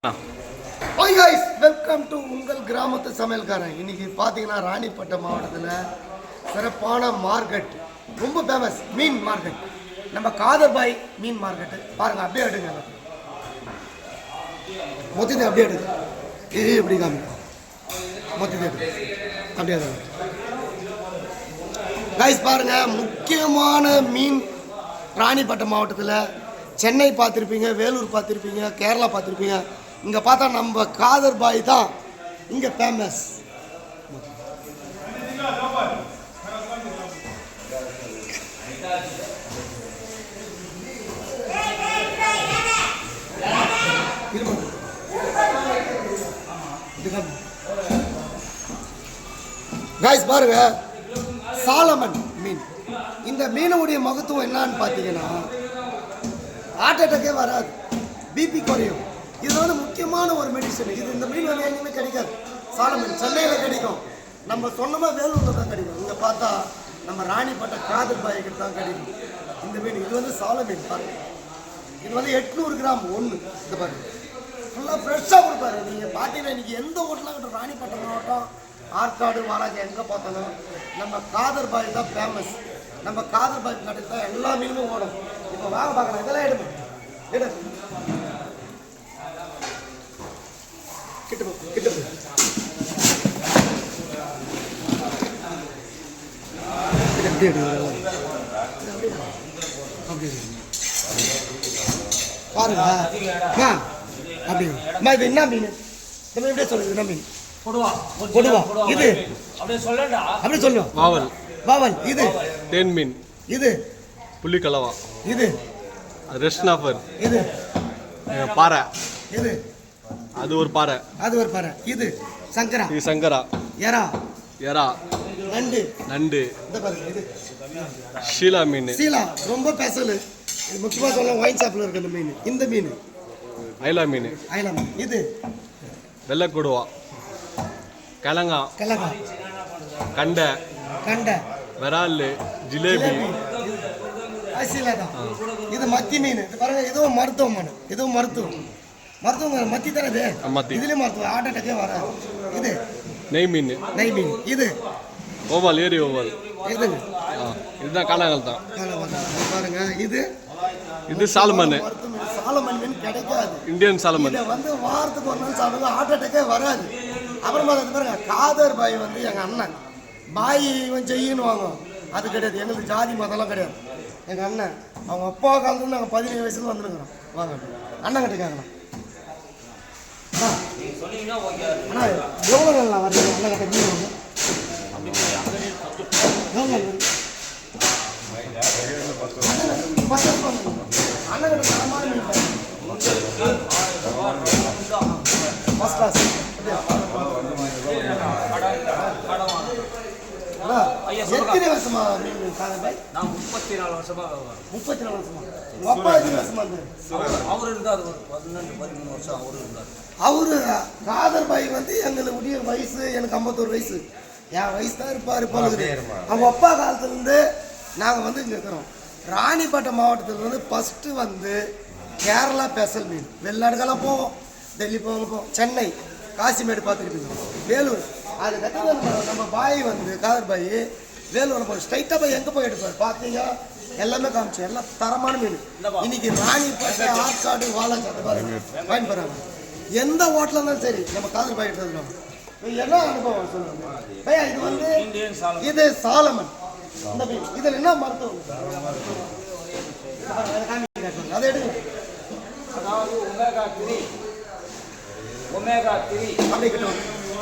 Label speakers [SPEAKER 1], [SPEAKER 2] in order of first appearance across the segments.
[SPEAKER 1] Hi guys welcome to உங்கள் கிராமத்து சமையல்காரன். இன்னைக்கு பார்த்தீங்கன்னா ராணிப்பட்டம் மாவட்டத்தில் சிறப்பான மார்க்கெட், ரொம்ப ஃபேமஸ் மீன் மார்க்கெட், நம்ம காதர்பாய் மீன் மார்க்கெட்டு. பாருங்கள், அப்படியே எடுங்க, மொத்தத்தை அப்படியே எடுங்க. இது எப்படி காமிக்கும், மொத்தத்தை எடுங்க, அப்படியே எடுங்க. गाइस பாருங்கள், முக்கியமான மீன் ராணிப்பட்டம் மாவட்டத்தில் சென்னை பார்த்துருப்பீங்க, வேலூர் பார்த்துருப்பீங்க, கேரளா பார்த்துருப்பீங்க. இங்கே பார்த்தா நம்ம காதர்பாய் தான் இங்கே ஃபேமஸ். गाइस பாருங்க, சாலமன் மீன். இந்த மீனுடைய மகத்துவம் என்னன்னு பார்த்தீங்கன்னா, ஹார்ட் அட்டாக்கே வராது, பிபி குறையும். இது வந்து முக்கியமான ஒரு மெடிசன். இது இந்த மீன் வந்து எங்கேயுமே கிடைக்காது. சாலமன் சென்னையில் கிடைக்கும், நம்ம சொன்னமாக வேலூரில் தான் கிடைக்கும். இங்கே பார்த்தா நம்ம ராணிப்பட்ட காதர்பாய்க்கு தான் கிடைக்கும் இந்த மீன். இது வந்து சாலமீன் பாருங்க. இது வந்து 800 கிராம் ஒன்று. இந்த பாருங்க, ஃபுல்லாக ஃப்ரெஷ்ஷாக கொடுப்பாரு. நீங்கள் பார்த்தீங்கன்னா இன்றைக்கி எந்த ஹோட்டலாக இருக்கட்டும், ராணிப்பட்டம் மாவட்டம், ஆற்காடு, வாராஜி, எங்கே பார்த்தாலும் நம்ம காதர்பாய் தான் ஃபேமஸ். நம்ம காதர்பாய் கடையில் தான் எல்லா மீனுமே ஓடும். இப்போ வாங்க பார்க்கலாம், இதெல்லாம் எடுங்க, எடுங்க, கிட்ட கிட்ட பாருங்க. அப்படி இது என்ன மீன்? எப்படியே சொல்லுங்க, என்ன மீன்? கொடுவா. இது அப்படி சொல்லுவோம்.
[SPEAKER 2] வாவல்.
[SPEAKER 1] வாவல். இது
[SPEAKER 2] தேன் மீன்.
[SPEAKER 1] இது
[SPEAKER 2] புள்ளிக்கலவா.
[SPEAKER 1] இது
[SPEAKER 2] ரெஸ்னாஃபர்.
[SPEAKER 1] இது
[SPEAKER 2] பாறை.
[SPEAKER 1] இது
[SPEAKER 2] அது ஒரு பாறை.
[SPEAKER 1] அது ஒரு பாறை. இது சங்கரா.
[SPEAKER 2] இது சங்கரா.
[SPEAKER 1] எறா.
[SPEAKER 2] எறா.
[SPEAKER 1] நண்டு.
[SPEAKER 2] நண்டு.
[SPEAKER 1] இந்த பாருங்க, இது
[SPEAKER 2] ஷீலா மீன்.
[SPEAKER 1] சீலா ரொம்ப ஸ்பெஷல். இது முக்கியமாக சொல்ல ஒயின் ஷாப்பில் இருக்க இந்த மீன். இந்த மீன்
[SPEAKER 2] ஐலா மீன்.
[SPEAKER 1] ஐலா மீன். இது
[SPEAKER 2] வெள்ளை கொடுவா. கிழங்கா.
[SPEAKER 1] கிழங்கா.
[SPEAKER 2] கண்டை.
[SPEAKER 1] கண்டை.
[SPEAKER 2] விரால். ஜிலேபி.
[SPEAKER 1] சீலா தான். இது மத்தி மீன். இது பாருங்க, இதுவும் மருத்துவம். இதுவும் மருத்துவம். மருத்துவம் மத்தி தானே இது. இதுலேயும் மருத்துவம், ஹார்ட் அட்டாக்கே வராது. இது
[SPEAKER 2] நெய் மீன்.
[SPEAKER 1] நெய் மீன். இது
[SPEAKER 2] ஓவால், ஏரி ஓவால்.
[SPEAKER 1] இதுங்க,
[SPEAKER 2] இதுதான் காளாங்கல் தான்.
[SPEAKER 1] பாருங்க.
[SPEAKER 2] இது சாலமன்.
[SPEAKER 1] சாலமன் மீன் கிடைக்காது,
[SPEAKER 2] இந்தியன் சாலமன்.
[SPEAKER 1] இதை வந்து வாரத்துக்கு ஒரு நாள் சாப்பிடுங்க, ஹார்ட் அட்டாக்கே வராது. அப்புறமா பாருங்க, காதர் பாய் வந்து எங்கள் அண்ணன் பாய் இவன் செய்யணும் வாங்க, அது கிடையாது. எங்களுக்கு ஜாதி மதம்லாம் கிடையாது. எங்கள் அண்ணன் அவங்க அப்பா காலத்துல நாங்கள் 17 வயசுல வந்துருக்குறோம். வாங்க, அண்ணன் கிடைக்காங்கண்ணா. அண்ணா எவ்வளோ நாள் வரீங்க அண்ணன் கிட்ட மீன் வாங்க? அண்ணன் கிட்ட தரமான மீன் ஃபர்ஸ்ட் கிளாஸ். எத்தனை வருஷமா மீன் காதர்பாய்?
[SPEAKER 3] நான் 34 வருஷமா.
[SPEAKER 1] 34 வருஷமா? அப்பா எத்தனை வருஷமா இருந்தாரு?
[SPEAKER 3] அவர் இருந்தார், ஒரு 12-13 வருஷம் அவரு இருந்தார்.
[SPEAKER 1] அவரு காதர்பாய் வந்து எங்களுடைய வயசு, எனக்கு 51 வயசு, என் வயசு தான் இருப்பார். அவங்க அப்பா காலத்துலேருந்து நாங்கள் வந்து இங்கே இருக்கிறோம். ராணிப்பட்டம் மாவட்டத்தில் வந்து ஃபஸ்ட்டு வந்து கேரளா ஸ்பெஷல் மீன். வெளிநாடுகள்லாம் போவோம், டெல்லி போவோம், சென்னை, காசிமேடு பார்த்துருப்பீங்க, வேலூர். அது கற்றுக்க நம்ம பாய் வந்து காதர்பாய் வேலூர் போய் ஸ்ட்ரைட்டாக போய் எங்கே போய் எடுப்பார் பார்த்தீங்க, எல்லாமே காமிச்சோம். எல்லாம் தரமான மீன். இன்னைக்கு ராணிப்பட்டம், ஆற்காடு, வாழாச்சி அந்த மாதிரி வாங்கி போகிறாங்க. எந்த ஹோட்டலாக இருந்தாலும் சரி நம்ம காதர்பாய் எடுத்துக்கலாம். என்ன அனுபவம் சொல்லுங்க பையா? இது வந்து இது சாலமன். இந்த மீன் இதில் என்ன மருத்துவம்? அதை எடுங்க.
[SPEAKER 3] அதாவது ஒமேகா 3
[SPEAKER 1] அப்படி கிட்ட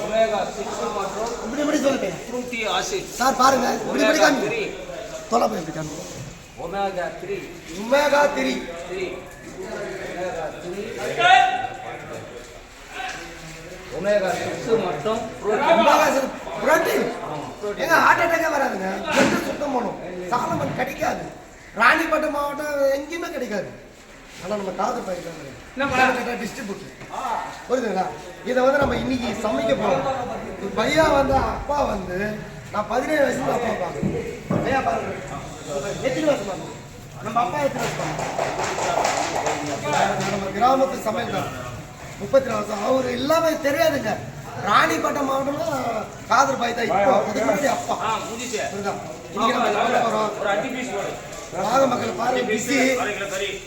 [SPEAKER 3] ஒமேகா 6 மற்றும்
[SPEAKER 1] இப்படி சொல்லுங்க
[SPEAKER 3] ஃப்ரூட்டி ஆசிட்.
[SPEAKER 1] சார் பாருங்க, இப்படி காமிங்க, தொலை போய் இப்படி காமிங்க.
[SPEAKER 3] ஒமேகா 3
[SPEAKER 1] ஒமேகா 3
[SPEAKER 3] ஒமேகா 6 மற்றும்
[SPEAKER 1] புரோட்டீன். ஏங்க ஹார்ட் அட்டாக்கே வராதுங்க, பிளட் சுத்தம் பண்ணும். சாலமன் கிடைக்காது, ராணிப்பட்டம் மாவட்டம் எங்கேயுமே கிடைக்காது. ஆனால் நம்ம காதர்பாய் டிஸ்ட்ரிபியூட்டர் புரியுதுங்களா? இதை வந்து நம்ம இன்னைக்கு சமைக்க போகிறோம். பையா வந்து அப்பா வந்து நான் 17 வயசுல அப்பா பார்க்கணும். பையா பாருங்க, எத்தனை வருஷம் பாருங்க, நம்ம அப்பா எத்தனை வருஷம் நம்ம கிராமத்து சமையல் தான். 34 வருஷம். அவர் எல்லாமே தெரியாதுங்க. ராணிப்பேட்டை மாவட்டம்னா காதர் பாய் தான். இப்போ அதுக்கு முன்னாடி அப்பா புரியுதா? இன்னைக்கு நம்ம என்ன பண்ண போறோம்? வாங்க மக்கள் பாருங்க, பிஸி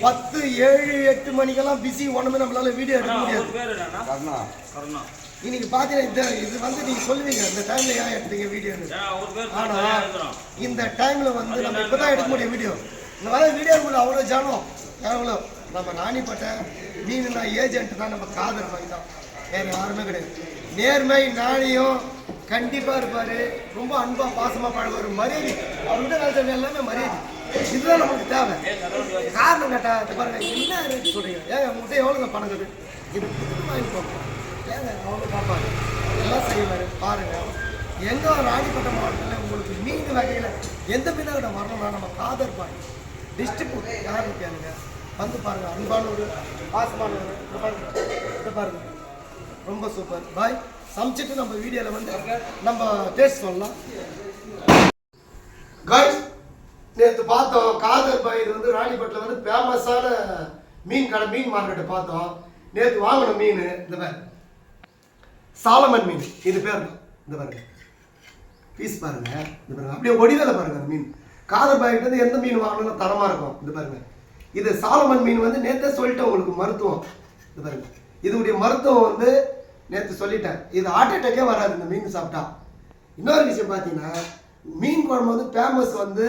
[SPEAKER 1] 10, 7, 8 மணிக்கெல்லாம் பிஸி. ஒண்ணுமே நம்மளால வீடியோ எடுக்க முடியாது. இன்னைக்கு பாத்தீங்கன்னா இது வந்து நீங்க சொல்லுவீங்க இந்த டைம்ல ஏன் எடுத்தீங்க வீடியோன்னு. ஆனா இந்த டைம்ல வந்து நம்ம இப்பதான் எடுக்க முடியும் வீடியோ. இந்த வர வீடியோ அவ்வளோ ஜானம் எவ்வளோ. நம்ம ராணிப்பேட்டை மீன் ஏஜென்ட் தான், நம்ம காதர் பாய் தான், வேற யாருமே கிடையாது. நேர்மை நாணயம் கண்டிப்பா இருப்பாரு. ரொம்ப அன்பா பாசமா பழகுவார். மரியாதை அவர்கிட்ட வேலை எல்லாமே மரியாதை. இதுதான் நமக்கு தேவை. காரணம் கேட்டா பாருங்க, என்ன ரேட் சொல்றீங்க? ஏங்க உங்கள்கிட்ட எவ்வளோங்க பணம் இருக்குது? இது வாங்கிக்கோங்க. ஏங்க அவங்க பார்ப்பாங்க, எல்லாம் செய்வார். பாருங்க, எங்க ராணிப்பேட்டை மாவட்டத்தில் உங்களுக்கு மீன் வகையில் எந்த மீனாக வரணும்னா நம்ம காதர் பாய் டிஸ்ட்ரிபியூட் யாரும் கேளுங்க, வந்து பாருங்க. அன்பானவர், பாசமானவர். இதை பாருங்க, ரொம்ப சூப்பர் பாய். சமைச்சிட்டு நம்ம வீடியோவில் வந்து நம்ம டேஸ்ட் சொல்லலாம். காய்ஸ், நேற்று பார்த்தோம் காதர் பாய் வந்து ராணிப்பேட்டில் வந்து ஃபேமஸான மீன் கடை, மீன் மார்க்கெட்டை பார்த்தோம். நேற்று வாங்கின மீன் இந்த பேர் சாலமன் மீன். இது பேர் தான். இந்த பாருங்க பீஸ் பாருங்க, இந்த பாருங்க அப்படியே ஒடிதலை பாருங்க. அந்த மீன் காதர் பாய்கிட்ட வந்து எந்த மீன் வாங்கணும்னா தரமாக இருக்கும். இது பாருங்க, இது சாலமன் மீன் வந்து நேற்றே சொல்லிட்டேன் உங்களுக்கு மருத்துவம். இது பாருங்க, இதோடைய மருத்துவம் வந்து நேற்று சொல்லிட்டேன். இது ஹார்ட் அட்டாக்கே வராது இந்த மீன் சாப்பிட்டா. இன்னொரு விஷயம் பார்த்தீங்கன்னா, மீன் குழம்பு வந்து ஃபேமஸ் வந்து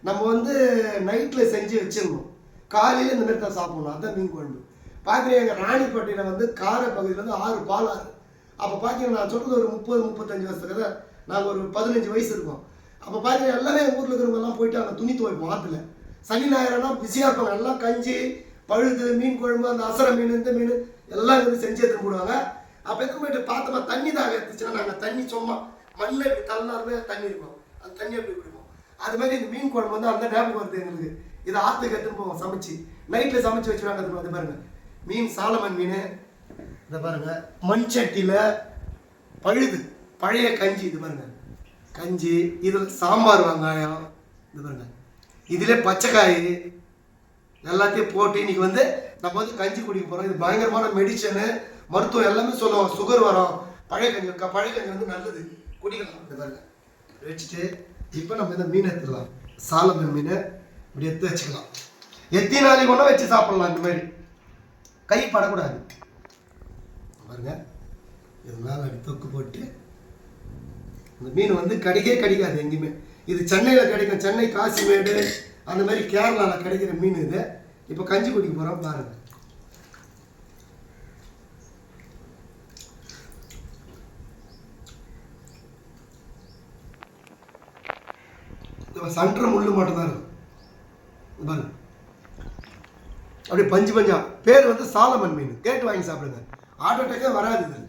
[SPEAKER 1] நம்ம வந்து நைட்டில் செஞ்சு வச்சிடணும், காலையில் இந்த மாதிரி தான் சாப்பிடணும். அதுதான் மீன் குழம்பு. பார்க்குறேன் எங்கள் ராணிப்பேட்டையில் வந்து காரை பகுதியில் வந்து 6 பாலாறு. அப்போ பார்த்தீங்கன்னா நான் சொல்கிறது ஒரு 30-35 வருஷத்துக்கு தான். நாங்கள் ஒரு 15 வயசு இருக்கோம். அப்போ பார்த்தீங்கன்னா எல்லாமே எங்கள் ஊரில் இருக்கிறவங்கெல்லாம் போயிட்டு அங்கே துணி துவைப்போம் ஆற்றுல. சனி ஞாயிறுனா பிஸியாக இருப்பாங்க. எல்லாம் கஞ்சி, பழுது, மீன் குழம்பு, அந்த அசரை மீன், இந்த மீன் எல்லாம் வந்து செஞ்சு எடுத்துன்னு போடுவாங்க. அப்போ எதுவும் போயிட்டு பார்த்தோமா தண்ணி தாக எடுத்துச்சுன்னா நாங்கள் தண்ணி சும்மா மண்ணில் இப்படி தள்ளினாருமே தண்ணி இருக்கும், அந்த தண்ணி அப்படி குடிப்போம். அது மாதிரி இந்த மீன் குழம்பு வந்து அந்த ஞாபகம் வருது எங்களுக்கு. இதை ஆற்றுக்கு எடுத்துன்னு போவோம் சமைச்சு, நைட்டில் சமைச்சு வச்சுருவாங்க. அது பாருங்க மீன் சாலமன் மீன். இதை பாருங்க மண் சட்டியில் பழுது பழைய கஞ்சி. இது பாருங்க கஞ்சி, இதில் சாம்பார் வெங்காயம். இது பாருங்க இதிலே பச்சைக்காய் எல்லாத்தையும் போட்டு இன்னைக்கு வந்து நம்ம வந்து கஞ்சி குடிக்க போகிறோம். இது பயங்கரமான மெடிசனு, மருத்துவம் எல்லாமே சொல்லுவோம். சுகர் வரும், பழைய கஞ்சி வந்து நல்லது, குடிக்கலாம். இது பாருங்க வச்சுட்டு இப்போ நம்ம இந்த மீன் எடுத்துக்கலாம். சாலமன் மீன் இப்படி எடுத்து வச்சுக்கலாம். எத்தனை நாளைக்கு ஒன்றா வச்சு சாப்பிடலாம். இந்த மாதிரி கை படக்கூடாது. பாருங்க இது மேலே அப்படி தொக்கு போட்டு, இந்த மீன் வந்து கிடைக்காது எங்கேயுமே. இது சென்னையில் கிடைக்கும், சென்னை காசிமேடு அந்த மாதிரி கேரளாவில் கிடைக்கிற மீன் இது. இப்போ கஞ்சி குடிக்க போகிறோம் பாருங்க. சன்ற முள்ளு மட்டும்தான் இருக்கும் பாருங்க, அப்படியே பஞ்சு பஞ்சா. பேர் வந்து சாலமன் மீன். கேட்டு வாங்கி சாப்பிடுங்க, ஹார்ட் அட்டாக்கே வராது. இது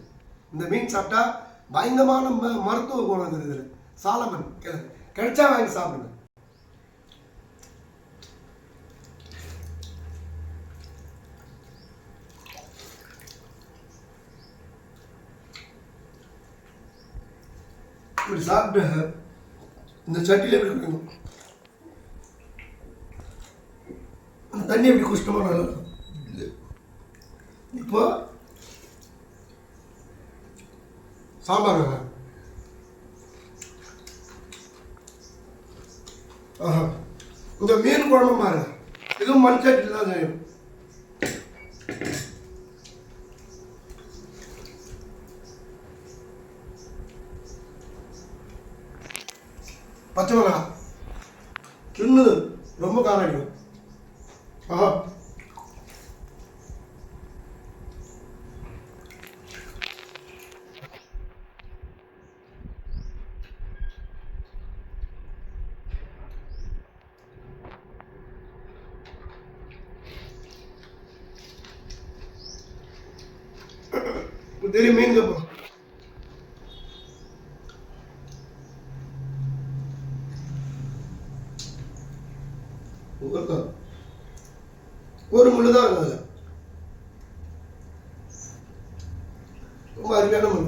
[SPEAKER 1] இந்த மீன் சாப்பிட்டா பயங்கரமான மருத்துவ குணம் இருக்குது இதில். சாலமன் கிடைச்சா வாங்கி சாப்பிடுங்க. இப்படி சாப்பிட்டு இந்த சட்டியில் எப்படி குடிக்கணும், அந்த தண்ணி எப்படி குஷ்டமாக நல்லா இருக்கும். இப்போ சாம்பார் வேணும். இந்த மீன் குழம்பு பாருங்க, இதுவும் மண் சட்டியில் தான் செய்யும். பச்சை மிளகா சின்னது, ரொம்ப காரம் அடிக்கும். தெரியும் மீன் கப்பம். ஒரு முள்ளுதான் இருக்கும் அதில், ரொம்ப அருமையான முள்.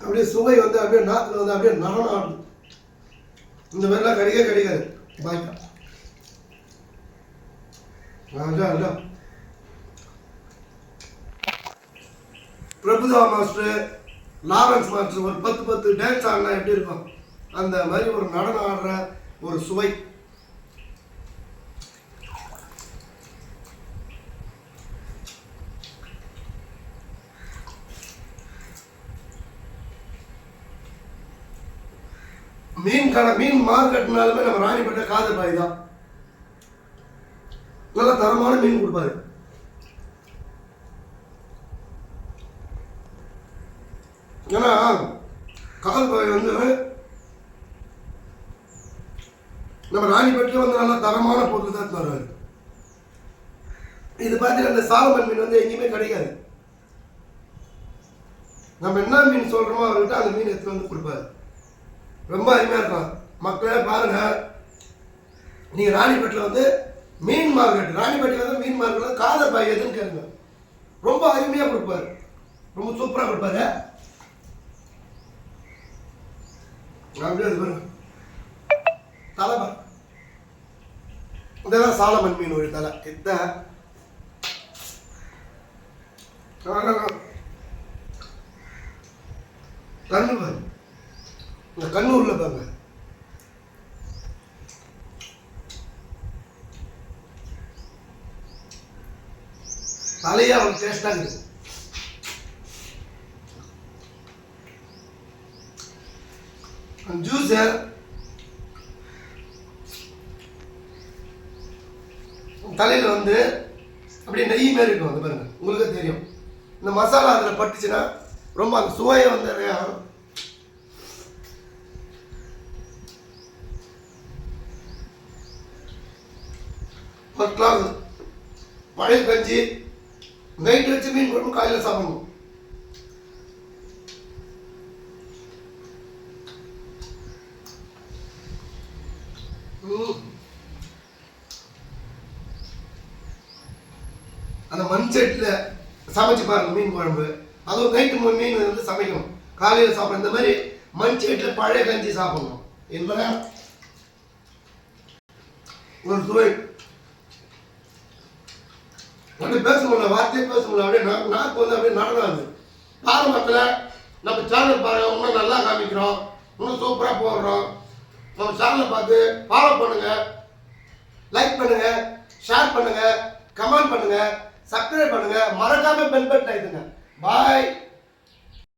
[SPEAKER 1] அப்படியே சுவை வந்து அப்படியே அப்படியே நாக்கில் வந்து அப்படியே நடனம் ஆடுது. இந்த மாதிரிலாம் கிடைக்காது. பாய்க்கா அதான் பிரபுதா மாஸ்டர், லாரன்ஸ் மாஸ்டர் ஒரு 10 டான்ஸ் ஆடினா எப்படி இருக்கும், அந்த மாதிரி ஒரு நடனம் ஆடுற ஒரு சுவை. மீன் மார்க்கெட்னாலுமே நம்ம ராணிப்பேட்டை காதர் பாய் தான் நல்ல தரமான மீன் கொடுப்பாரு. ஏன்னா காதர் பாய் வந்து நம்ம ராணிப்பேட்டில் வந்து நல்ல தரமான பொருள் தான் தருவாரு. இது பார்த்தீங்கன்னா அந்த சாலமன் மீன் வந்து எங்கேயுமே கிடைக்காது. நம்ம என்ன மீன் சொல்றோமோ அவர்கிட்ட அந்த மீன் எடுத்து வந்து கொடுப்பாரு. ரொம்ப அருமையாக இருக்கும். மக்களே பாருங்க, நீங்கள் ராணிப்பேட்டில் வந்து மீன் மார்க்கெட், ராணிப்பேட்டில் வந்து மீன் மார்க்கெட்டில் காதர் பாய் எதுன்னு கேளுங்க. ரொம்ப அருமையாக கொடுப்பாரு, ரொம்ப சூப்பராக கொடுப்பாரு. அப்படியே அது பாருங்க தலை பாரு, இதெல்லாம் சாலமன் மீன் ஒரு தலை. இதுதான் கண்ணு பாரு, இந்த கண்ணு உள்ள பாருங்க. தலையே அவனுக்கு டேஸ்டா இருக்குது. ஜூஸ் தலையில வந்து அப்படியே நெய் மாதிரி இருக்கும். அது பாருங்க, உங்களுக்கு தெரியும். இந்த மசாலா அதில் பட்டுச்சுன்னா ரொம்ப அந்த சுவையை வந்து ஃபர்ஸ்ட் கிளாஸ். பழைய கஞ்சி நைட்டு வச்சு மீன் குழம்பு காலையில் சாப்பிடணும். அந்த மண் செட்டில் சமைச்சு பாருங்க மீன் குழம்பு. அதுவும் நைட்டு மீன் வந்து சமைக்கணும், காலையில் சாப்பிடணும். இந்த மாதிரி மண் செட்டில் பழைய கஞ்சி சாப்பிடணும் என்பதா ஒரு சுவை. அப்படி பேச முடியல, வார்த்தையே பேச முடியல. அப்படியே நாக்கு வந்து அப்படியே நடனாது. பாரு மக்களை, நம்ம சேனல் பாருங்க, இன்னும் நல்லா காமிக்கிறோம், இன்னும் சூப்பராக போடுறோம். நம்ம சேனலை பார்த்து ஃபாலோ பண்ணுங்க, லைக் பண்ணுங்க, ஷேர் பண்ணுங்க, கமெண்ட் பண்ணுங்க, சப்ஸ்கிரைப் பண்ணுங்க, மறக்காம பெல் பட்டன் அழுத்துங்க. பாய்.